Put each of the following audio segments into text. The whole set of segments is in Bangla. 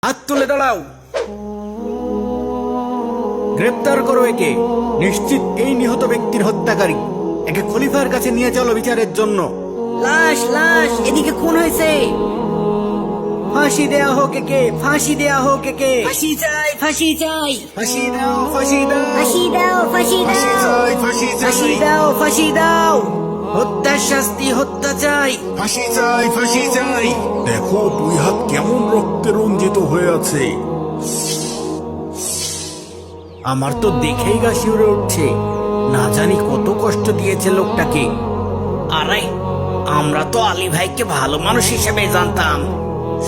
হাত তুলে দাঁড়াও, গ্রেপ্তার করো একে। নিশ্চিত এই নিহত ব্যক্তির হত্যাকারী। একে খলিফার কাছে নিয়ে চলো বিচারের জন্য। লাশ লাশ এদিকে খুন হয়েছে। ফাঁসি দেয়া হোক একে, ফাঁসি দেয়া হোক একে। ফাঁসি চাই, ফাঁসি চাই। ফাঁসি দাও, ফাঁসি দাও, ফাঁসি দাও, ফাঁসি ফাঁসি দাও। চাই, ফাঁসি ফাঁসি চাই, দাও, ফাঁসি দাও। হত্যার শাস্তি, হত্যা চাই। ফাঁসি চাই, ফাঁসি চাই। দেখো দুই হাত কেমন রক্তে রঞ্জিত হয়ে আছে। আমার তো দেখেই গা শিউরে উঠছে। না জানি কত কষ্ট দিয়েছে লোকটাকে। আরে আমরা তো আলী ভাইকে ভালো মানুষ হিসেবে জানতাম,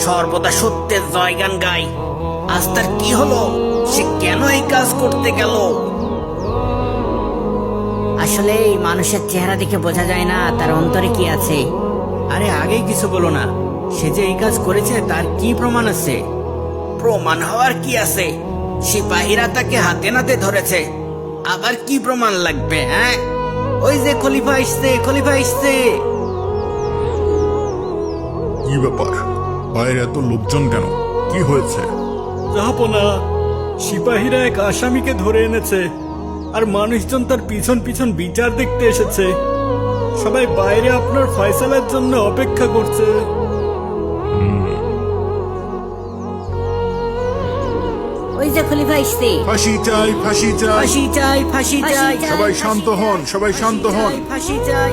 সর্বদা সত্যের জয়গান গাই। আজ তার কি হলো? সে কেন এই কাজ করতে গেল? আসলে এই মানুষের চেহারা দেখে বোঝা যায় না তার অন্তরে কি আছে। আরে আগেই কিছু বলো না। সে যে এই কাজ করেছে তার কি প্রমাণ আছে? প্রমাণ হওয়ার কি আছে? সিপাহীরা তাকে হাতে নাতে ধরেছে। আবার কি প্রমাণ লাগবে? হ্যাঁ, ওই যে খলিফা আসছে, খলিফা আসছে। কি ব্যাপার, বাইরে এত লোকজন কেন? কি হয়েছে? জাহাপনা, সিপাহীরা এক আসামিকে ধরে এনেছে আর মানুষজন তার পিছন পিছন বিচার দেখতে এসেছে। সবাই বাইরে আপনার ফয়সালার জন্য অপেক্ষা করছে। ওই যে খলিফা আসছে। ফাঁসি চাই, ফাঁসি চাই। ফাঁসি চাই, ফাঁসি চাই, চাই। সবাই শান্ত হন, সবাই শান্ত হন। ফাঁসি চাই।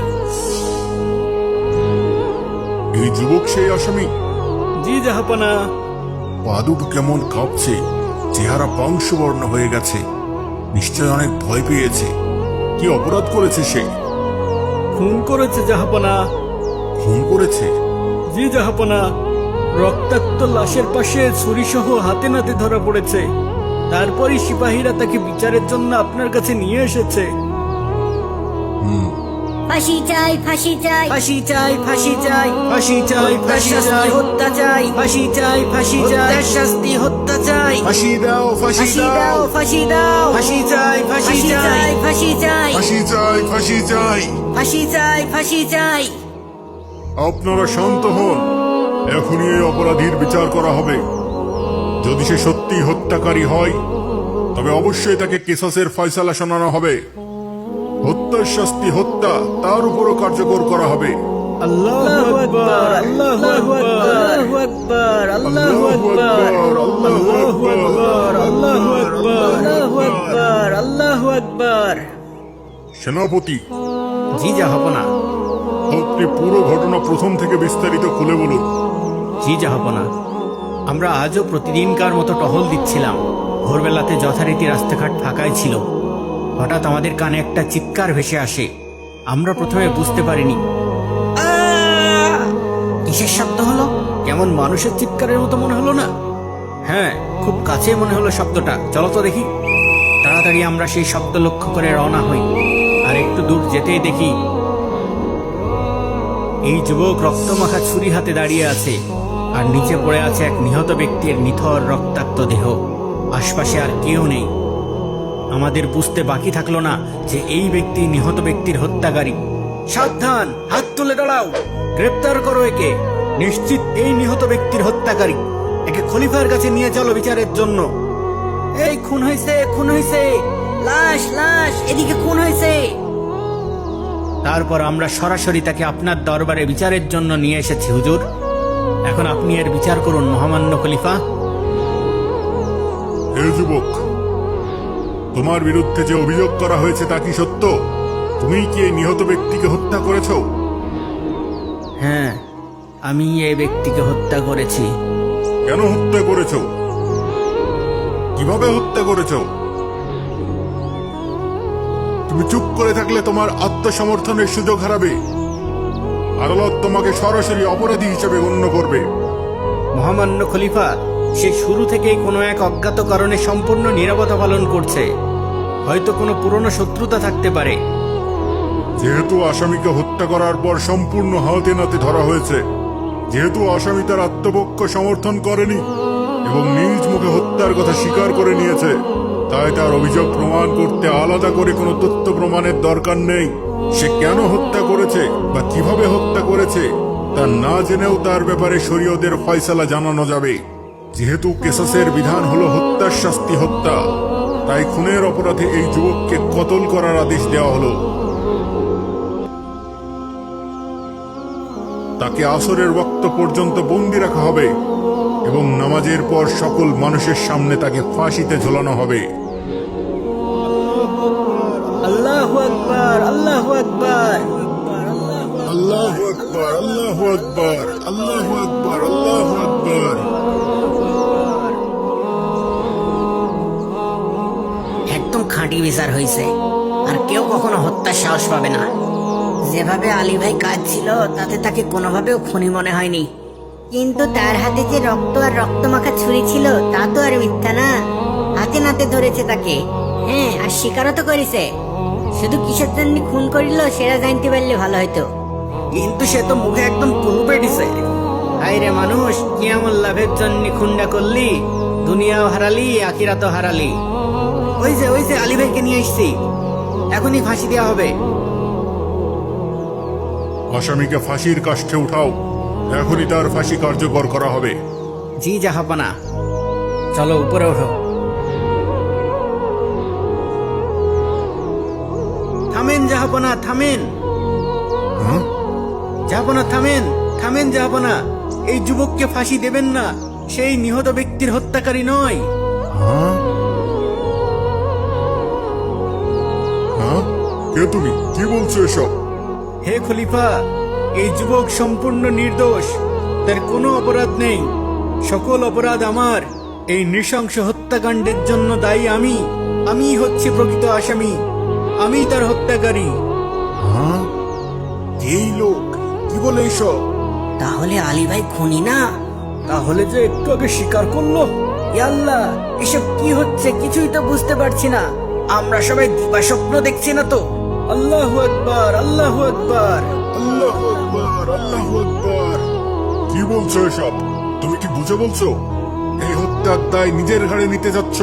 এই যুবক সেই আসামি। জি জাহাপনা। পা দুটো কেমন কাঁপছে, চেহারা পাংশুবর্ণ হয়ে গেছে। নিশ্চয় অনেক ভয় পেয়েছে। কি অপরাধ করেছে সে? খুন করেছে জাহাপনা। খুন করেছে? জি জাহাপনা, রক্তাক্ত লাশের পাশে ছুরিসহ হাতে নাতে ধরা পড়েছে। তারপরই সিপাহীরা তাকে বিচারের জন্য আপনার কাছে নিয়ে এসেছে। ফাঁসি চাই, ফাঁসি চাই। ফাঁসি চাই, ফাঁসি চাই, ফাঁসি চাই, ফাঁসি চাই, হত্যা চাই। ফাঁসি চাই, ফাঁসি চাই, হত্যার শাস্তি, হত্যা চাই। ফাঁসি দাও, ফাঁসি ফাঁসি দাও, দাও। ফাঁসি দাও। ফাঁসি চাই, ফাঁসি ফাঁসি চাই। চাই, ফাঁসি চাই। ফাঁসি চাই, ফাঁসি চাই। ফাঁসি চাই, ফাঁসি চাই। আপনারা শান্ত হন। এখনই এই অপরাধীর বিচার করা হবে। যদি সে সত্যি হত্যাকারী হয় তবে অবশ্যই তাকে কিসাসের ফয়সালা শোনানো হবে। হত্যার শাস্তি হত্যা, তার উপরও কার্যকর করা হবে। আল্লাহু আকবার, আল্লাহু আকবার, আল্লাহু আকবার, আল্লাহু আকবার, আল্লাহু আকবার, আল্লাহু আকবার, আল্লাহু আকবার, আল্লাহু আকবার। সেনাপতি, জি জাহাপনা। আপনি পুরো ঘটনা প্রথম থেকে বিস্তারিত খুলে বলুন। জি জাহাপনা। আমরা আজও প্রতিদিনকার মতো টহল দিচ্ছিলাম। ভোরবেলাতে যথারীতি রাস্তাঘাট ফাঁকাই ছিল। হঠাৎ আমাদের কানে একটা চিৎকার ভেসে আসে। আমরা প্রথমে বুঝতে পারিনি কিসের শব্দ হলো। কেমন মানুষের চিৎকারের মতো মনে হলো না? হ্যাঁ, খুব কাছে মনে হলো শব্দটা। চলো তো দেখি। তাড়াতাড়ি আমরা সেই শব্দ লক্ষ্য করে রওনা হই। আর একটু দূর যেতেই দেখি এই যুবক রক্তমাখা ছুরি হাতে দাঁড়িয়ে আছে, আর নিচে পড়ে আছে এক নিহত ব্যক্তির নিথর রক্তাক্ত দেহ। আশপাশে আর কেউ নেই। আমাদের বুঝতে বাকি থাকলো না যে এই ব্যক্তি নিহত ব্যক্তির হত্যাকারী। সাবধান, হাত তুলে দাঁড়াও, গ্রেপ্তার করো একে। নিশ্চিত এই নিহত ব্যক্তির হত্যাকারী। একে খলিফার কাছে নিয়ে চলো বিচারের জন্য। এই খুন হয়েছে, খুন হয়েছে। লাশ লাশ এদিকে খুন হয়েছে। তারপর আমরা সরাসরি তাকে আপনার দরবারে বিচারের জন্য নিয়ে এসেছি হুজুর। এখন আপনি এর বিচার করুন মহামান্য খলিফা। হে যুবক, তোমার বিরুদ্ধে যে অভিযোগ করা হয়েছে তা কি সত্য? তুমি কি এই নিহত ব্যক্তিকে হত্যা করেছ? হ্যাঁ, আমি এই ব্যক্তিকে হত্যা করেছি। কেন হত্যা করেছ? কিভাবে হত্যা করেছ? তুমি চুপ করে থাকলে তোমার আত্মসমর্থনের সুযোগ হারাবে। আদালত তোমাকে সরাসরি অপরাধী হিসেবে গণ্য করবে। মহামান্য খলিফা, সে শুরু থেকেই কোনো এক অজ্ঞাত কারণে সম্পূর্ণ নীরবতা পালন করছে। হয়তো কোনো পুরনো শত্রুতা থাকতে পারে। যেহেতু আসামিকে হত্যা করার পর সম্পূর্ণ হাতে নাতে ধরা হয়েছে, যেহেতু আসামি তার আত্মপক্ষ সমর্থন করেনি এবং নিজ মুখে হত্যার কথা স্বীকার করে নিয়েছে, তাই তার অভিযোগ প্রমাণ করতে আলাদা করে কোনো তথ্য প্রমাণের দরকার নেই। সে কেন হত্যা করেছে বা কিভাবে হত্যা করেছে তা না জেনেও তার ব্যাপারে শরীয়তের ফয়সালা জানানো যাবে। যেহেতু কেসাসের বিধান হলো হত্যার শাস্তি হত্যা, তাই খুনের অপরাধে এই যুবককে কতল করার আদেশ দেওয়া হলো। তাকে আসরের ওয়াক্ত পর্যন্ত বন্দী রাখা হবে এবং নামাজের পর সকল মানুষের সামনে তাকে ফাঁসিতে ঝোলানো হবে। আল্লাহু আকবার, আল্লাহু আকবার। আল্লাহু আকবার, আল্লাহু আকবার, আল্লাহু আকবার, আল্লাহু আকবার। একদম খাঁটি বিচার হয়েছে, আর কেউ কখনো হত্যার সাহস পাবে না। যেভাবে আলী ভাই কাজ ছিল তাতে তাকে কোনোভাবেও খুনি মনে হয়নি। কিন্তু তার হাতে যে রক্ত আর রক্তমাখা ছুরি ছিল তা তো আর মিথ্যা না। হাতে নাতে ধরেছে তাকে, হ্যাঁ, আর স্বীকারও তো করেছে। শুধু কিসের জন্য খুন করিল সেটা জানতে পারলে ভালো হয়তো। কিন্তু সে তো মুখে একদম কুলুপে দিছে। হায়রে মানুষ, কিয়ামত লাভের জন্য খুনটা করলি, দুনিয়াও হারালি, আখিরাতও হারালি। ওই যে আলী ভাইকে নিয়ে এসছি, এখনই ফাঁসি দেওয়া হবে। আসামিকে ফাঁসির কাষ্ঠে উঠাও, এখনই তার ফাঁসি কার্যকর করা হবে। জি জাহাপনা, চলো উপরে ওঠো। থামেন জাহাপনা, থামেন। হ্যাঁ? জাহাপনা থামেন, থামেন জাহাপনা। এই যুবককে ফাঁসি দেবেন না, সেই নিহত ব্যক্তির হত্যাকারী নয়। হ্যাঁ? হ্যাঁ? কে তুমি? কি বলছো এসব? হে খলিফা, এই যুবক সম্পূর্ণ নির্দোষ, তার কোনো অপরাধ নেই। সকল অপরাধ আমার। এই নৃশংস হত্যাকাণ্ডের জন্য দায়ী আমি হচ্ছি প্রকৃত আসামি, আমি তার হত্যাকারী। হ্যাঁ? এই লোক কি বলে এসব? তাহলে আলী ভাই খুনি না? তাহলে যে একটু আগে স্বীকার করলো। ইয়া আল্লাহ, এসব কি হচ্ছে কিছুই তো বুঝতে পারছি না। আমরা সবাই দিবা স্বপ্ন দেখছি না তো? আল্লাহু আকবার, আল্লাহু আকবার। আল্লাহু আকবার, আল্লাহু আকবার। কি বলছো এসব? তুমি কি বুঝে বলছো? এই হত্যার দায় নিজের ঘাড়ে নিতে যাচ্ছ।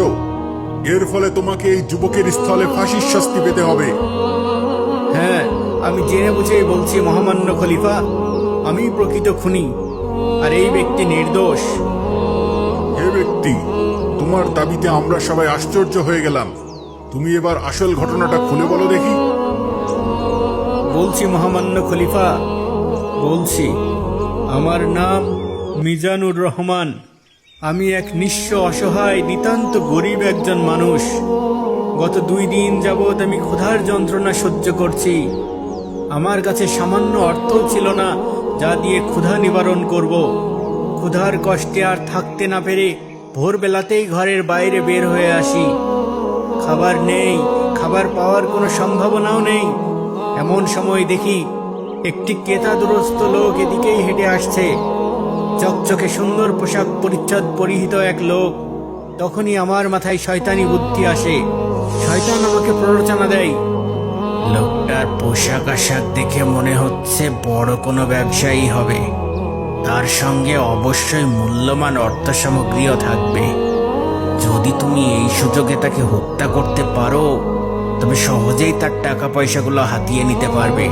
এর ফলে তোমাকে এই যুবকের স্থলে ফাঁসির শাস্তি পেতে হবে। হ্যাঁ, আমি জেনে বুঝেই বলছি মহামান্য খলিফা, আমি প্রকৃত খুনি আর এই ব্যক্তি নির্দোষ। হে ব্যক্তি, তোমার দাবিতে আমরা সবাই আশ্চর্য হয়ে গেলাম। তুমি এবার আসল ঘটনাটা খুলে বলো দেখি। বলছি মহামান্য খলিফা, বলছি। আমার নাম মিজানুর রহমান। আমি এক নিঃস্ব, অসহায়, নিতান্ত গরিব একজন মানুষ। গত 2 দিন যাবৎ আমি ক্ষুধার যন্ত্রণা সহ্য করছি। আমার কাছে সামান্য অর্থ ছিল না যা দিয়ে ক্ষুধা নিবারণ করব। ক্ষুধার কষ্টে আর থাকতে না পেরে ভোরবেলাতেই ঘরের বাইরে বের হয়ে আসি। খাবার নেই, খাবার পাওয়ার কোনো সম্ভাবনাও নেই। এমন সময় দেখি একটি কেতাদুরস্ত লোক এদিকেই হেঁটে আসছে। চকচকে সুন্দর পোশাক পরিচ্ছদ পরিহিত এক লোক। তখনই আমার মাথায় শয়তানি বুদ্ধি আসে। শয়তান আমাকে প্ররোচনা দেয়, লোকটার পোশাক আশাক দেখে মনে হচ্ছে বড় কোনো ব্যবসায়ী হবে। তার সঙ্গে অবশ্যই মূল্যবান অর্থ সামগ্রীও থাকবে। যদি তুমি এই সুযোগে তাকে হত্যা করতে পারো, তবে সহজেই তার টাকা পয়সাগুলো হাতিয়ে নিতে পারবে।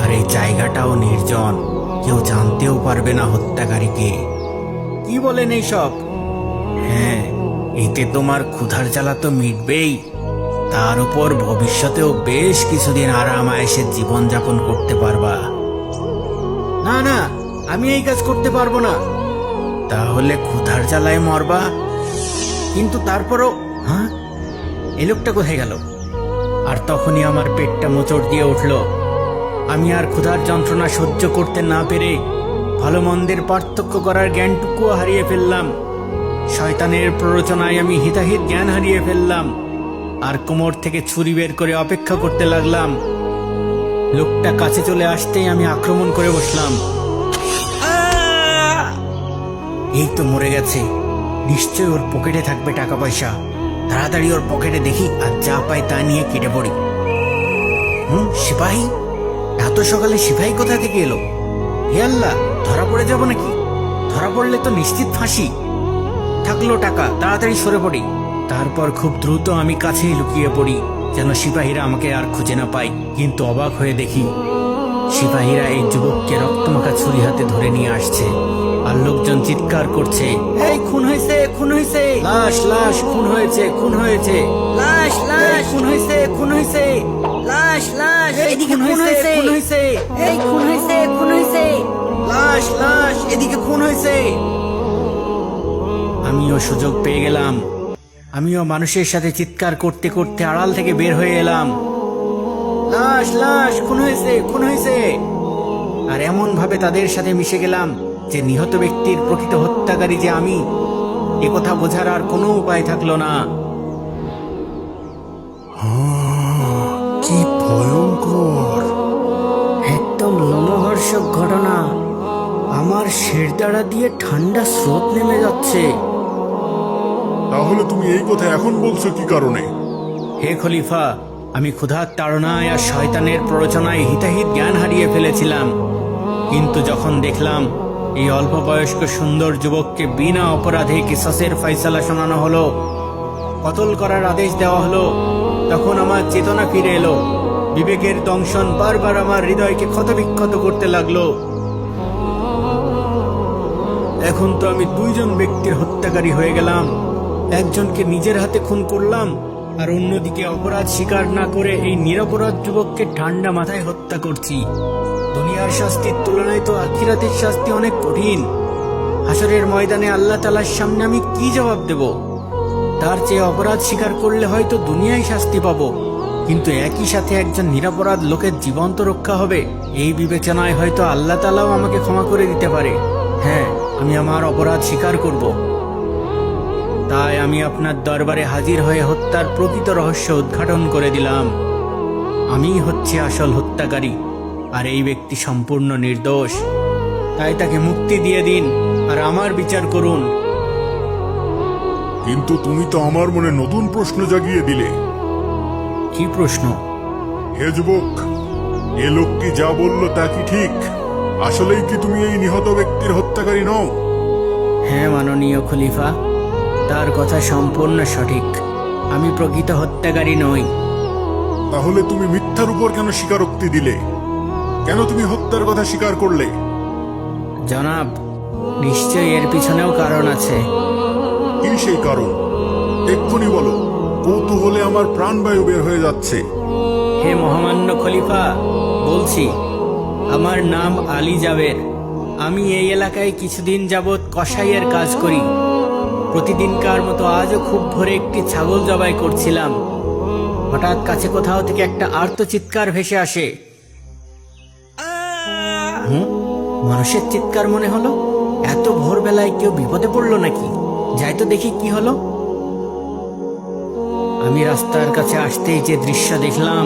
আর এই জায়গাটাও নির্জন, কেউ জানতেও পারবে না হত্যাকারীকে। কি বলেন এইসব? হ্যাঁ, এতে তোমার ক্ষুধার জ্বালা তো মিটবেই, তার উপর ভবিষ্যতেও বেশ কিছুদিন আরাম আয়েসে জীবনযাপন করতে পারবা। না না, আমি এই কাজ করতে পারবো না। তাহলে ক্ষুধার জ্বালায় মরবা। কিন্তু তারপরও, হ্যাঁ, এই লোকটা কোথায় গেল? আর তখনই আমার পেটটা মোচড় দিয়ে উঠল। আমি আর ক্ষুধার যন্ত্রণা সহ্য করতে না পেরে ভালো মন্দের পার্থক্য করার জ্ঞানটুকুও হারিয়ে ফেললাম। শয়তানের প্ররোচনায় আমি হিতাহিত জ্ঞান হারিয়ে ফেললাম আর কোমর থেকে ছুরি বের করে অপেক্ষা করতে লাগলাম। লোকটা কাছে চলে আসতেই আমি আক্রমণ করে বসলাম। এই তো মরে গেছে, নিশ্চয় ওর পকেটে থাকবে টাকা পয়সা। তাড়াতাড়ি ওর পকেটে দেখি আর যা পাই তা নিয়ে কেটে পড়ি। সিপাহী? এত সকালে সিপাহী কোথা থেকে এলো? হে আল্লাহ, ধরা পড়ে যাব নাকি? ধরা পড়লে তো নিশ্চিত ফাঁসি। থাকলো টাকা, তাড়াতাড়ি সরে পড়ি। তারপর খুব দ্রুত আমি কাছেই লুকিয়ে পড়ি, যেন সিপাহীরা আমাকে আর খুঁজে না পায়। কিন্তু অবাক হয়ে দেখি সিপাহীরা এই যুবককে রক্তমাখা ছুরি হাতে ধরে নিয়ে আসছে আর লোকজন চিৎকার করছে, এই খুন হয়েছে, খুন হয়েছে, লাশ লাশ, খুন হয়েছে, খুন হয়েছে, লাশ লাশ, খুন হয়েছে, খুন হয়েছে, লাশ লাশ, এদিকে খুন খুন হয়েছে, হয়েছে, খুন হয়েছে, এই খুন হয়েছে, খুন হয়েছে। লাশ লাশ, এদিকে খুন হয়েছে। আমিও সুযোগ পেয়ে গেলাম। আমিও মানুষের সাথে চিৎকার করতে করতে আড়াল থেকে বের হয়ে এলাম, লাশ লাশ, খুন হয়েছে, খুন হয়েছে। আর এমন ভাবে তাদের সাথে মিশে গেলাম যে নিহত ব্যক্তির প্রকৃত হত্যাকারী যে আমি, একথা বোঝার আর কোনো উপায় থাকলো না। কি ভয়ঙ্কর! একদম লোমহর্ষক ঘটনা। আমার শিরদাঁড়া দিয়ে ঠান্ডা স্রোত নেমে যাচ্ছে। তাহলে তুমি এই কথা এখন বলছো কি কারণে? হে খলিফা, আমি ক্ষুধার তাড়নায় আর শয়তানের প্ররোচনায় হিতাহিত জ্ঞান হারিয়ে ফেলেছিলাম। কিন্তু যখন দেখলাম এই অল্প বয়স্ক সুন্দর যুবককে বিনা অপরাধে কিসাসের ফয়সালা শোনানো হলো, কতল করার আদেশ দেওয়া হলো, তখন আমার চেতনা ফিরে এলো। বিবেকের দংশন বারবার আমার হৃদয়কে ক্ষতবিক্ষত করতে লাগলো। এখন তো আমি দুইজন ব্যক্তির হত্যাকারী হয়ে গেলাম। একজনকে নিজের হাতে খুন করলাম, আর অন্যদিকে অপরাধ স্বীকার না করে এই নিরপরাধ যুবককে ঠান্ডা মাথায় হত্যা করছি। দুনিয়ার শাস্তির তুলনায় তো আখিরাতের শাস্তি অনেক কঠিন। হাসরের ময়দানে আল্লাহ তাআলার সামনে আমি কি জবাব দেব? তার চেয়ে অপরাধ স্বীকার করলে হয়তো দুনিয়ায় শাস্তি পাবো, কিন্তু একই সাথে একজন নিরপরাধ লোকের জীবন তো রক্ষা হবে। এই বিবেচনায় হয়তো আল্লাহ তাআলাও আমাকে ক্ষমা করে দিতে পারে। হ্যাঁ, আমি আমার অপরাধ স্বীকার করব। তাই আমি আপনার দরবারে হাজির হয়ে হত্যার প্রকৃত রহস্য উদ্ঘাটন করে দিলাম। আমি হচ্ছে আসল হত্যাকারী, আর এই ব্যক্তি সম্পূর্ণ নির্দোষ। তাই তাকে মুক্তি দিয়ে দিন আর আমার বিচার করুন। কিন্তু তুমি তো আমার মনে নতুন প্রশ্ন জাগিয়ে দিলে। কি প্রশ্ন? হে যুবক, এ লোক কি যা বলল তা কি ঠিক? আসলেই কি তুমি এই নিহত ব্যক্তির হত্যাকারী নও? হ্যাঁ মাননীয় খলিফা, তার কথা সম্পূর্ণ সঠিক। আমি প্রকৃত হত্যাকারী নই। তাহলে তুমি মিথ্যার উপর কেন স্বীকারোক্তি দিলে? কেন তুমি হত্যার কথা স্বীকার করলে? জনাব, নিশ্চয়ই এর পিছনেও কারণ আছে। কি সেই কারণ? এক্ষুনি বলো, কৌতূহলে আমার প্রাণবায়ু বের হয়ে যাচ্ছে। হে মহামান্য খলিফা, বলছি। আমার নাম আলী জাবের। আমি এই এলাকায় কিছুদিন যাবৎ কসাইয়ের কাজ করি। প্রতিদিনকার মতো আজও খুব ভোরে একটি ছাগল জবাই করছিলাম। হঠাৎ কাছে কোথাও থেকে একটা আর্তচিৎকার ভেসে আসে। মানুষের চিৎকার মনে হলো। এত ভোরবেলায় কেউ বিপদে পড়লো নাকি? যাই তো দেখি কি হলো। আমি রাস্তার কাছে আসতেই যে দৃশ্য দেখলাম,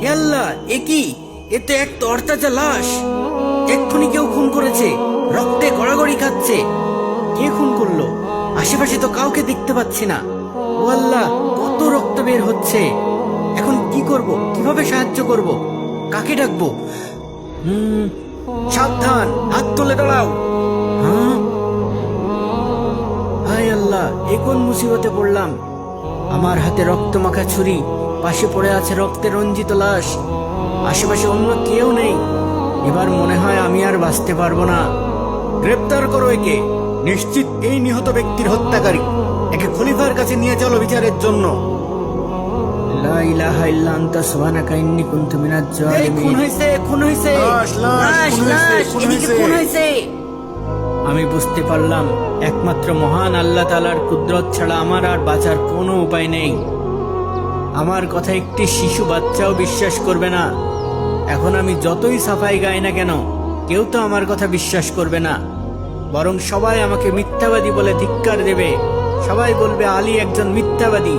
হে আল্লাহ, এ কি? এ তো এক তরতাজা লাশ। এক্ষুনি কেউ খুন করেছে, রক্তে গড়াগড়ি খাচ্ছে। কে খুন করলো? আশেপাশে তো কাউকে দেখতে পাচ্ছি না। ও আল্লাহ, কত রক্ত বের হচ্ছে। এখন কি করব? কিভাবে সাহায্য করব? কাকে ডাকবো? সাবধান, হাত তুলে দাঁড়াও। হ্যাঁ, হায় আল্লাহ, এ কোন মুসিবতে পড়লাম? আমার হাতে রক্তমাখা ছুরি, পাশে পড়ে আছে রক্তে রঞ্জিত লাশ। আশেপাশে অন্য কেউ নেই। এবার মনে হয় আমি আর বাঁচতে পারবো না। গ্রেপ্তার করো একে। নিশ্চিত এই নিহত ব্যক্তির হত্যাকারী। একে খলিফার কাছে নিয়ে চলো বিচারের জন্য। লা ইলাহা ইল্লা আনতা সুবহানাকা ইন্নী কুনতু মিনাজ জালিমিন। খুন হইছে, খুন হইছে, লাশ, লাশ, লাশ খুন হয়েছে, লাশ, খুন এদিকে হয়েছে। খুন হয়েছে। আমি বুঝতে পারলাম একমাত্র মহান আল্লাহ তাআলার কুদরত ছাড়া আমার আর বাঁচার কোনো উপায় নেই। আমার কথা একটি শিশু বাচ্চাও বিশ্বাস করবে না। এখন আমি যতই সাফাই গাই না কেন, কেউ তো আমার কথা বিশ্বাস করবে না। বরং সবাই আমাকে মিথ্যাবাদী বলে ধিক্কার দেবে। সবাই বলবে আলী একজন মিথ্যাবাদী।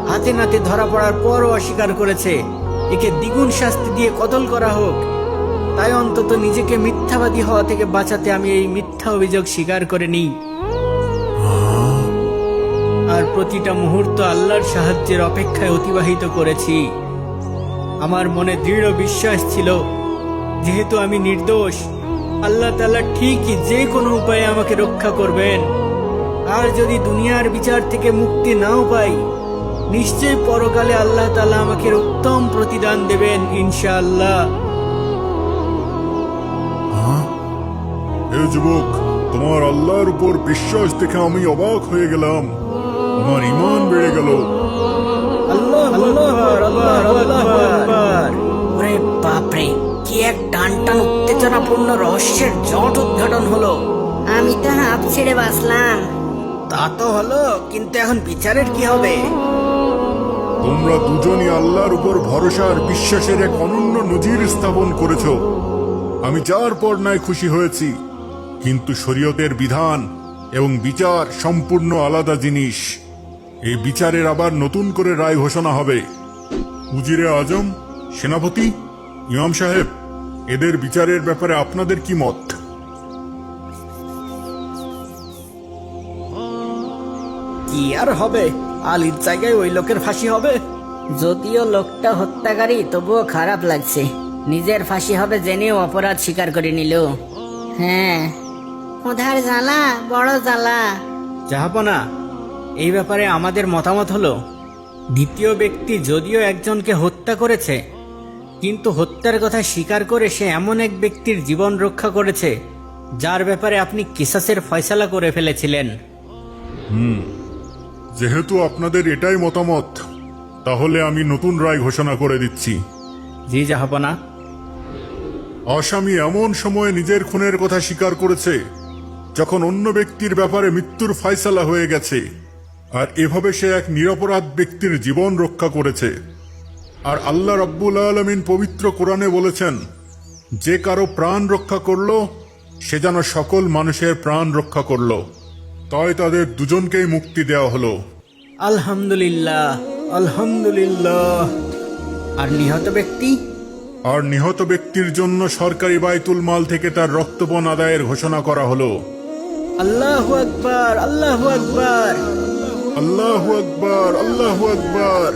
হাতে নাতে ধরা পড়ার পরও অস্বীকার করেছে। একে দ্বিগুণ শাস্তি দিয়ে কতল করা হোক। তাই অন্তত নিজেকে মিথ্যাবাদী হওয়া থেকে বাঁচাতে আমি এই মিথ্যা অভিযোগ স্বীকার করে নিই। আর প্রতিটা মুহূর্ত আল্লাহর সাহায্যের অপেক্ষায় অতিবাহিত করেছি। আমার মনে দৃঢ় বিশ্বাস ছিল, যেহেতু আমি নির্দোষ, আল্লাহ তাআলা ঠিকই যে কোনো উপায়ে আমাকে রক্ষা করবেন। আর যদি দুনিয়ার বিচার থেকে মুক্তি নাও পাই, নিশ্চয়ই পরকালে আল্লাহ তাআলা আমাকে উত্তম প্রতিদান দেবেন ইনশাআল্লাহ। হে যুবক, তোমার আল্লাহর উপর বিশ্বাস দেখে আমি অবাক হয়ে গেলাম। আমার ঈমান বেড়ে গেল। আল্লাহু আকবার, আল্লাহু আকবার। ওরে বাপরে, কি এক টান টান উত্তেজনাপূর্ণ রহস্যের জট উদ্ঘাটন হলো। আমি তো হাঁপ ছেড়ে বাঁচলাম। তা তো হলো, কিন্তু এখন বিচারের কি হবে? তোমরা দুজনই আল্লাহর উপর ভরসা আর বিশ্বাসের এক অনন্য নজির স্থাপন করেছ। আমি যার পর নাই খুশি হয়েছি, কিন্তু শরীয়তের বিধান এবং বিচার সম্পূর্ণ আলাদা জিনিস। এই বিচারের আবার নতুন করে রায় ঘোষণা হবে। উজিরে আজম, সেনাপতি, ইমাম সাহেব, এদের বিচারের ব্যাপারে আপনাদের কি মত? কি আর হবে, আলীর জায়গায় ওই লোকের ফাঁসি হবে। যদিও লোকটা হত্যাকারী, তবুও খারাপ লাগছে। নিজের ফাঁসি হবে জেনেও অপরাধ স্বীকার করে নিল। হ্যাঁ, ক্ষুধার জ্বালা বড় জ্বালা। জাহাপনা, এই ব্যাপারে আমাদের মতামত হলো, দ্বিতীয় ব্যক্তি যদিও একজনকে হত্যা করেছে, কিন্তু হত্যার কথা স্বীকার করে সে এমন এক ব্যক্তির জীবন রক্ষা করেছে যার ব্যাপারে আপনি কিসাসের ফয়সালা করে ফেলেছিলেন। যেহেতু আপনাদের এটাই মতামত, তাহলে আমি নতুন রায় ঘোষণা করে দিচ্ছি। জি জাহাপনা। আসামি এমন সময়ে নিজের খুনের কথা স্বীকার করেছে যখন অন্য ব্যক্তির ব্যাপারে মৃত্যুর ফয়সালা হয়ে গেছে, আর এভাবে সে এক নিরপরাধ ব্যক্তির জীবন রক্ষা করেছে। আর আল্লাহ রাব্বুল আলামিন পবিত্র কোরআনে বলেছেন, যে কারো প্রাণ রক্ষা করলো সে যেন সকল মানুষের প্রাণ রক্ষা করলো। তাই তাদের দুজনকেই মুক্তি দেওয়া হলো। আলহামদুলিল্লাহ, আলহামদুলিল্লাহ। আর নিহত ব্যক্তি? আর নিহত ব্যক্তির জন্য সরকারি বাইতুল মাল থেকে তার রক্তপণ আদায়ের ঘোষণা করা হলো। আল্লাহু আকবার, আল্লাহু আকবার। আল্লাহু আকবার, আল্লাহু আকবার।